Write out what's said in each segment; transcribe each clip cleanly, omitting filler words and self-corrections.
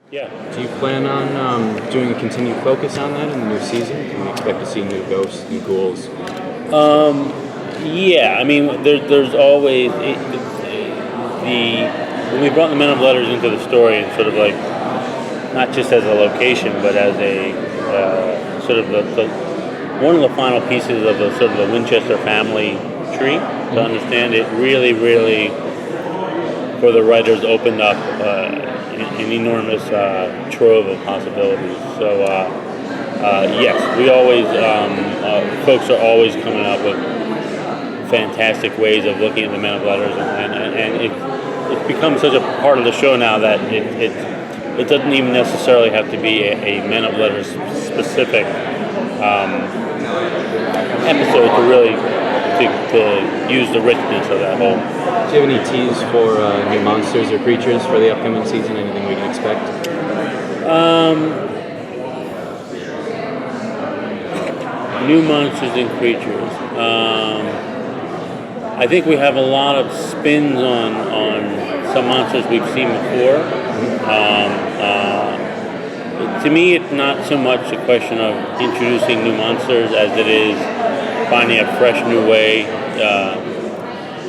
Yeah. Do you plan on doing a continued focus on that in the new season? Can we expect to see new ghosts, new ghouls? Yeah, I mean, there's always when we brought the Men of Letters into the story and sort of like not just as a location, but as a sort of the one of the final pieces of the sort of the Winchester family tree to understand it. Really, really, for the writers, opened up an enormous trove of possibilities. So yes, we always folks are always coming up with fantastic ways of looking at the Men of Letters, and it's become such a part of the show now that it doesn't even necessarily have to be a Men of Letters specific episode to really to use the richness of that whole. Do you have any tease for new monsters or creatures for the upcoming season? Anything we can expect? New monsters and creatures. I think we have a lot of spins on some monsters we've seen before. To me, it's not so much a question of introducing new monsters as it is finding a fresh new way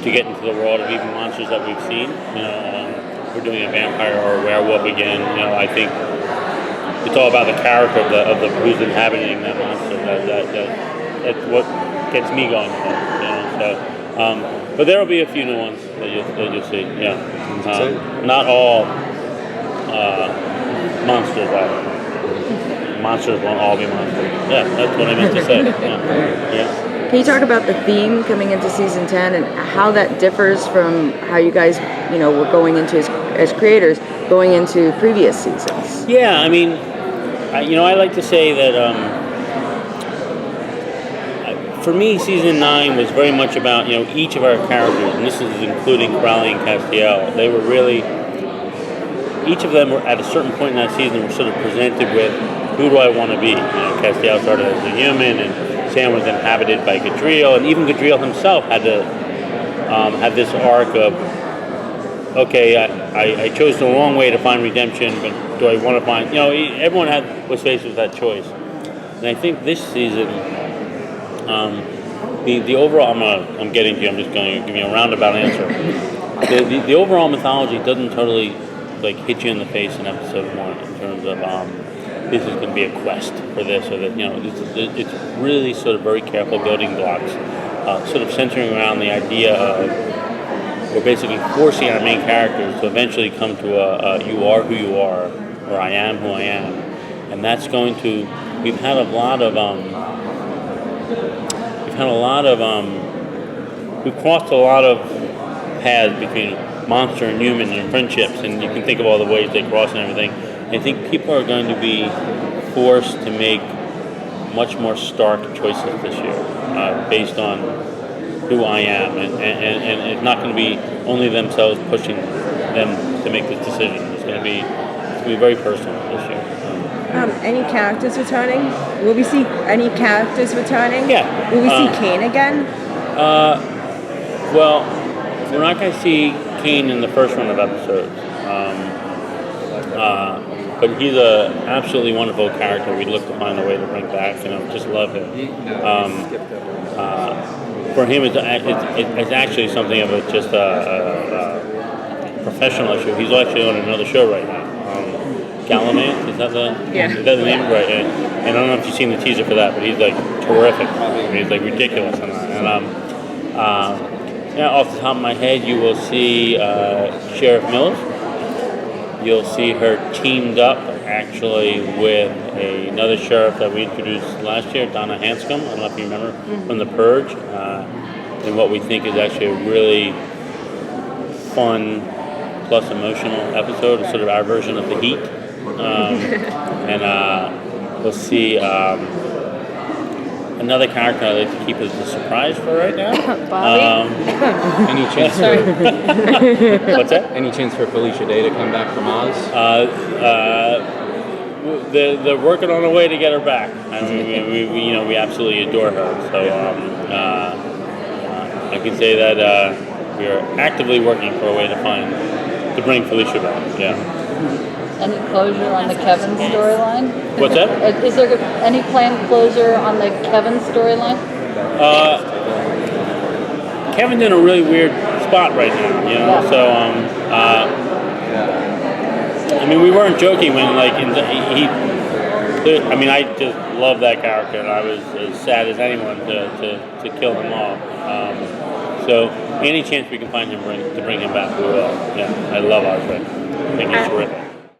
to get into the world of even monsters that we've seen. We're doing a vampire or a werewolf again. I think it's all about the character of the who's inhabiting that monster. That's what gets me going. But there will be a few new ones that you'll see. Yeah, not all monsters. Monsters won't all be monsters. Yeah, that's what I meant to say. Yeah. Can you talk about the theme coming into season 10 and how that differs from how you guys, were going into as creators, going into previous seasons? Yeah, I mean, I like to say that for me, season 9 was very much about, each of our characters, and this is including Crowley and Castiel. They were really, each of them were at a certain point in that season were sort of presented with, who do I want to be? Castiel started as a human, and Sam was inhabited by Gadriel, and even Gadriel himself had to have this arc of, okay, I chose the wrong way to find redemption, but do I want to find? Everyone was faced with that choice, and I think this season, the overall, I'm getting to you. I'm just going to give you a roundabout answer. The overall mythology doesn't totally hit you in the face in episode 1 in terms of. This is going to be a quest for this or that. It's really sort of very careful building blocks, sort of centering around the idea of we're basically forcing our main characters to eventually come to you are who you are, or I am who I am, and that's going to. We've had a lot of we've crossed a lot of paths between monster and human and friendships, and you can think of all the ways they cross and everything. I think people are going to be forced to make much more stark choices this year based on who I am, and it's not going to be only themselves pushing them to make this decision. It's going to be very personal this year. Any characters returning? Will we see any characters returning? Yeah. Will we see Kane again? Well, we're not going to see Kane in the first run of episodes. But he's an absolutely wonderful character. We'd look to find a way to bring back. Just love him. For him, it's actually something of just a professional issue. He's actually on another show right now. Gallivant, is that the name? Right. And I don't know if you've seen the teaser for that, but he's terrific. He's ridiculous in that. And off the top of my head, you will see Sheriff Mills. You'll see her teamed up actually with another sheriff that we introduced last year, Donna Hanscom. I don't know if you remember from The Purge, and what we think is actually a really fun plus emotional episode. It's sort of our version of The Heat, and we'll see. Another character I'd like to keep as a surprise for right now. Bobby? Any chance for what's that? Any chance for Felicia Day to come back from Oz? They're working on a way to get her back. We absolutely adore her. So I can say that we are actively working for a way to bring Felicia back. Yeah. any closure on the Kevin storyline? What's that? Is there any planned closure on the Kevin storyline? Kevin's in a really weird spot right now, you know. Yeah. So, I mean, we weren't joking when like I mean, I just love that character, and I was as sad as anyone to kill him off. So, any chance we can find him to bring him back, we will. Yeah, I love Osric. I think he's terrific.